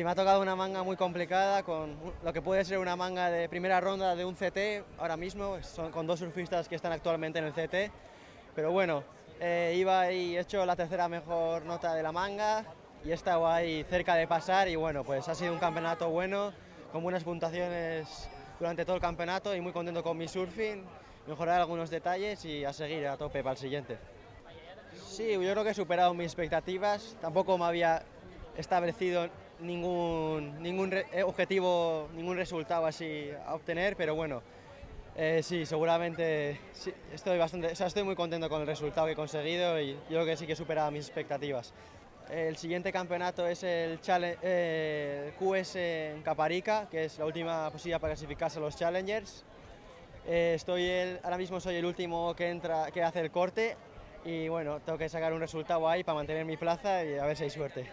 me ha tocado una manga muy complicada con lo que puede ser una manga de primera ronda de un CT ahora mismo, son con dos surfistas que están actualmente en el CT, pero bueno, iba y he hecho la tercera mejor nota de la manga y he estado ahí cerca de pasar y bueno, pues ha sido un campeonato bueno, con buenas puntuaciones durante todo el campeonato y muy contento con mi surfing, mejorar algunos detalles y a seguir a tope para el siguiente. Sí, yo creo que he superado mis expectativas, tampoco me había establecido ningún objetivo, ningún resultado así a obtener, pero bueno, sí, seguramente sí, estoy muy contento con el resultado que he conseguido y yo creo que sí que he superado mis expectativas. El siguiente campeonato es el QS en Caparica, que es la última posibilidad para clasificarse a los Challengers. Ahora mismo soy el último que hace el corte y bueno, tengo que sacar un resultado ahí para mantener mi plaza y a ver si hay suerte.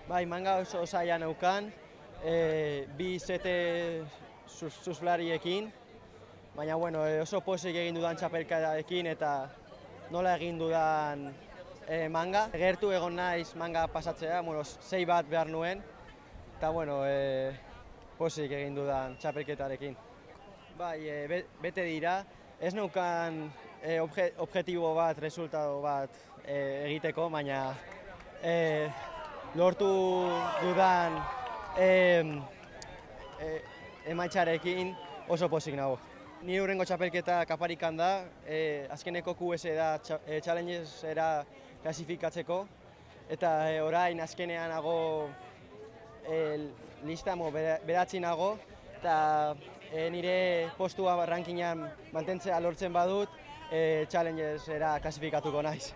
Bai, manga oso zaila neukan, bi sete surflariekin, baina bueno, oso pozik egin dudan txapelketarekin eta nola egin dudan manga. Gertu egon naiz manga pasatzea, bueno, 6 bat behar nuen, eta bueno, pozik egin dudan txapelketarekin. Bai, bete dira, ez neukan objektibo bat, resultado bat egiteko, baina lortu dudan emaitzarekin oso pozik nago. Ni hurrengo txapelketa Kaparikan da, azkeneko QS da Challengers-era klasifikatzeko, eta orain azkenean nago lista beratzi nago, eta nire postua rankingan mantentzea lortzen badut, Challengers-era klasifikatuko naiz.